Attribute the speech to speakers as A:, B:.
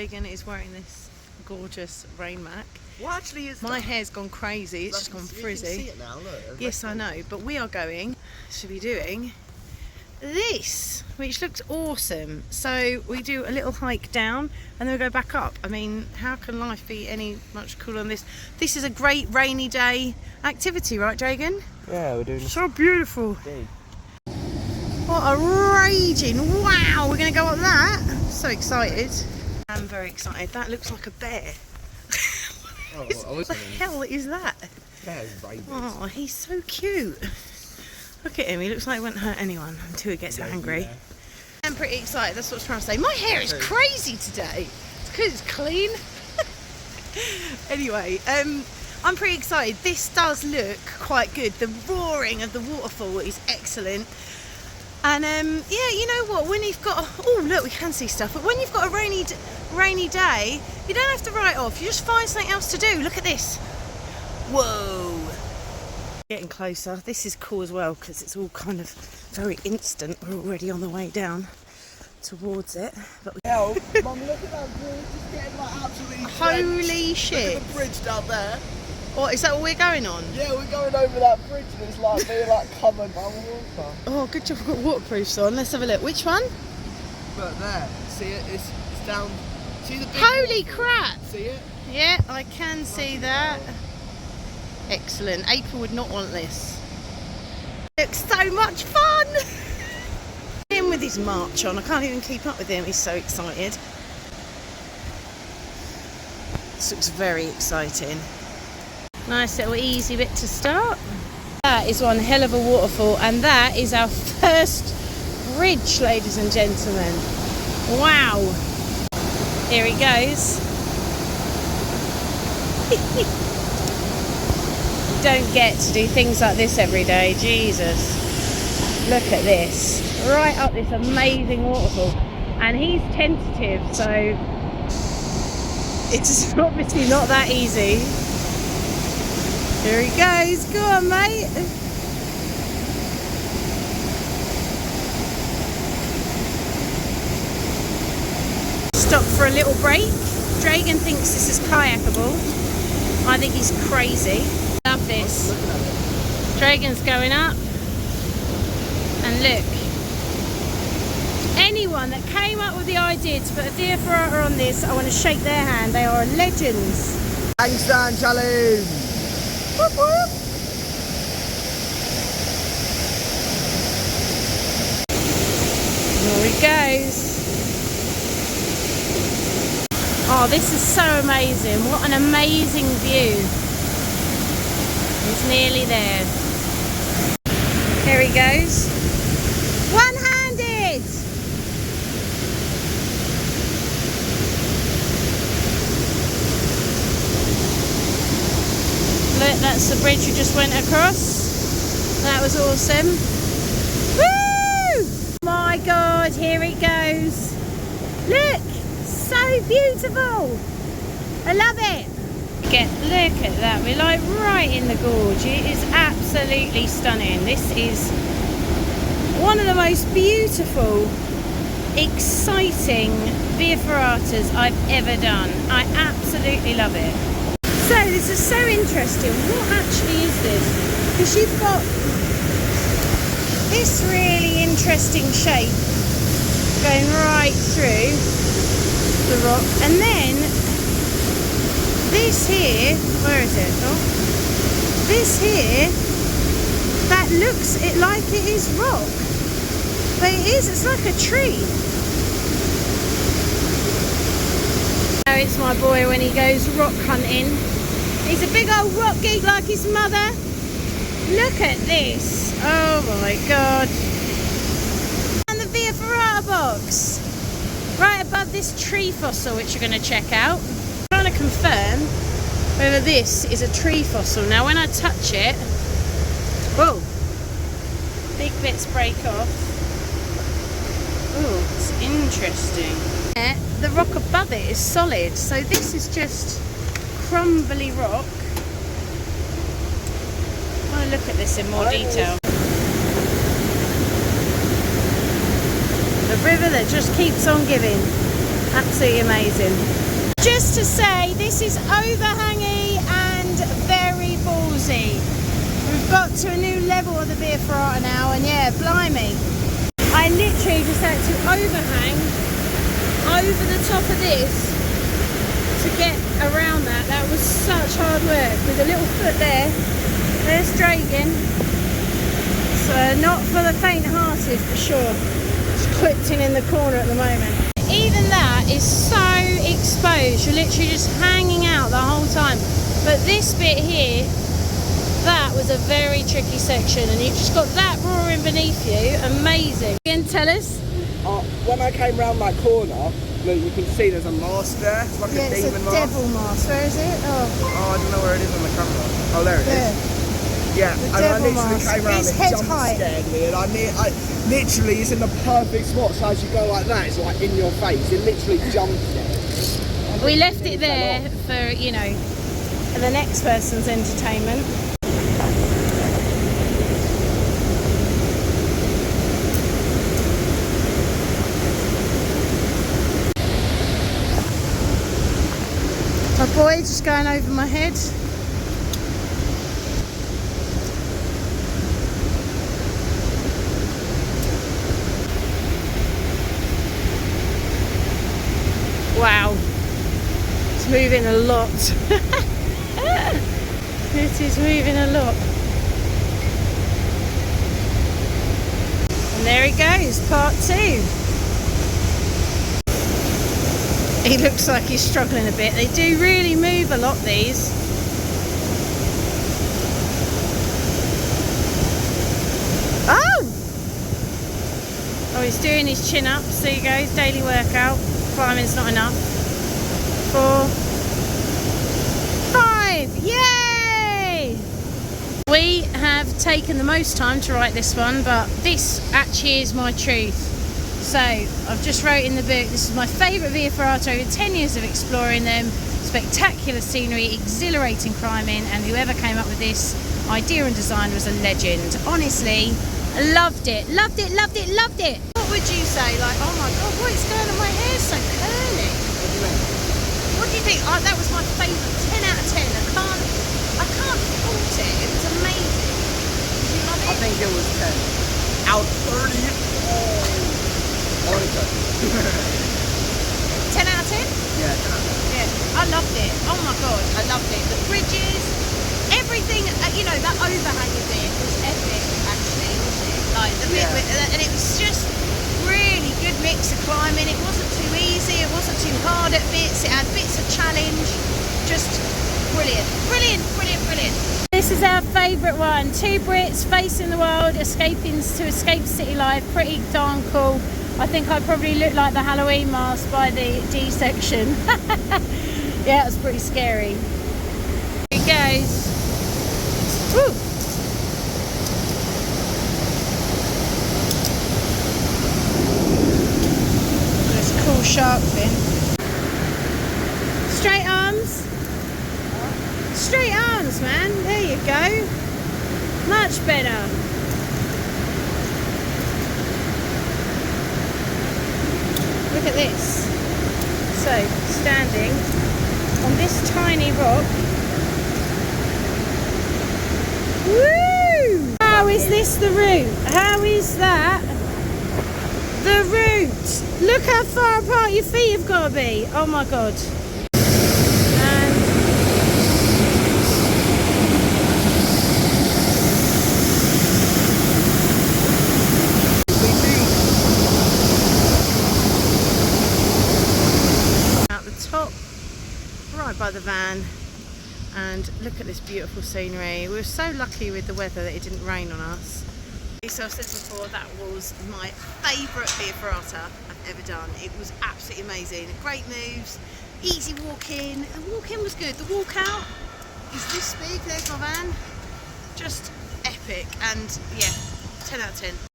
A: Dragon is wearing this gorgeous rain mac.
B: What actually is
A: My hair's gone crazy, it's just gone frizzy.
B: You can see it now, look.
A: Yes, I know, but we are going to be doing this, which looks awesome. So we do a little hike down and then we go back up. I mean, how can life be any much cooler than this? This is a great rainy day activity, right, Dragon?
B: Yeah, we're doing
A: so beautiful.
B: Indeed.
A: What a raging, wow, we're going to go up that. So excited. I'm very excited. That looks like a bear. What the hell is that? Oh, he's so cute. Look at him, he looks like he won't hurt anyone until he gets angry. Yeah. I'm pretty excited, that's what I was trying to say. My hair is crazy today. It's because it's clean. Anyway, I'm pretty excited. This does look quite good. The roaring of the waterfall is excellent. And yeah, you know what, when you've got, oh look, we can see stuff, but when you've got a rainy day, you don't have to write off, you just find something else to do. Look at this. Whoa. Getting closer. This is cool as well because it's all kind of very instant. We're already on the way down towards it. But
B: Mum, look at that bridge, it's getting like absolutely
A: holy shit.
B: Look at the bridge down there.
A: What, is that what we're going on?
B: Yeah, we're going over that bridge and it's like being like covered by water.
A: Oh, good job we've got waterproofs on. Let's have a look. Which one?
B: Look there. See it? It's down. See the big
A: holy
B: waterfall?
A: crap!
B: See it?
A: Yeah, I can see that. Excellent. April would not want this. Looks so much fun! Him with his march on. I can't even keep up with him. He's so excited. This looks very exciting. Nice little easy bit to start. That is one hell of a waterfall, and that is our first bridge, ladies and gentlemen. Wow. Here he goes. You don't get to do things like this every day. Jesus. Look at this. Right up this amazing waterfall. And he's tentative, so it's obviously not that easy. Here he goes. Go on, mate. Stop for a little break. Dragon thinks this is kayakable. I think he's crazy. Love this. Dragon's going up. And look. Anyone that came up with the idea to put a deer ferrata on this, I want to shake their hand. They are legends.
B: Handstand challenge. Whoop, whoop.
A: Here he goes. Oh, this is so amazing. What an amazing view. He's nearly there. Here he goes. One-handed! Look, that's the bridge we just went across. That was awesome. Woo! My God, here it goes. Look, so beautiful. I love it. Look at that. We're like right in the gorge. It is absolutely stunning. This is one of the most beautiful, exciting via ferratas I've ever done. I absolutely love it. So this is so interesting. What actually is this? Because you've got this really interesting shape going right through the rock, and then this here, where is it? Oh, this here, that looks like it is rock, but it is. It's like a tree. Oh, it's my boy when he goes rock hunting. He's a big old rock geek like his mother. Look at this. Oh my God. And the Via Ferrata box. Right above this tree fossil, which you're going to check out. I'm trying to confirm whether this is a tree fossil. Now when I touch it, whoa, big bits break off. Oh, it's interesting. The rock above it is solid, so this is just crumbly rock. I want to look at this in more detail. The river that just keeps on giving. Absolutely amazing. Just to say, this is overhangy and very ballsy. We've got to a new level of the Via Ferrata now, and yeah, blimey. I literally just had to overhang over the top of this to get around that. That was such hard work with a little foot there. There's dragging. So not for the faint-hearted for sure. It's clipped in the corner at the moment. Even that is so exposed. You're literally just hanging out the whole time. But this bit here, that was a very tricky section, and you've just got that roaring beneath you. Amazing. You can tell us?
B: When I came round that corner, look, you can see there's a mast there. It's like a demon mast.
A: Devil mast. Where is it?
B: Oh, I don't know where it is on the camera. Oh, there it is. Yeah, and I literally came round, it jump scared me, and I literally, it's in the perfect spot. So as you go like that, it's like in your face. It literally jumped there.
A: We left it there for, you know, for the next person's entertainment. My boy just going over my head. Wow, it's moving a lot. It is moving a lot. And there he goes, part 2. He looks like he's struggling a bit. They do really move a lot, these. Oh! Oh, he's doing his chin ups. There you go, his daily workout. Climbing's not enough. 4, 5, yay! We have taken the most time to write this one, but this actually is my truth. So I've just wrote in the book, this is my favourite Via Ferrata over 10 years of exploring them. Spectacular scenery, exhilarating climbing, and whoever came up with this idea and design was a legend. Honestly, loved it, loved it, loved it, loved it. What would you say? Like, oh my god, what is going on? My hair's so curly. What do you think? Oh, that was my favourite. 10 out of 10. I can't fault it. It was amazing. Did you love it?
B: I think it was 10 out of 30. Oh,
A: 10 out of 10?
B: Yeah, 10 out of 10.
A: Yeah, I loved it. Oh my god, I loved it. The bridges, everything. You know, that overhanging bit was epic, actually, wasn't it? Like the bit, and it was just really good mix of climbing. It wasn't too easy, it wasn't too hard at bits, it had bits of challenge. Just brilliant, brilliant, brilliant, brilliant. This is our favourite one. 2 Brits facing the world, to escape city life. Pretty darn cool. I think I probably look like the Halloween mask by the D section. Yeah, it was pretty scary. Here it goes. Woo! Cool shark fin. Straight arms. Straight arms, man. There you go. Much better. Look at this. So, standing on this tiny rock. Woo! How is this the route? How is that the route? Look how far apart your feet have got to be. Oh my god. And at the top, right by the van, and look at this beautiful scenery. We were so lucky with the weather that it didn't rain on us. So I've said before, that was my favourite Via Ferrata I've ever done. It was absolutely amazing. Great moves, easy walk-in. The walk-in was good. The walk-out is this big. There's my van. Just epic. And yeah, 10 out of 10.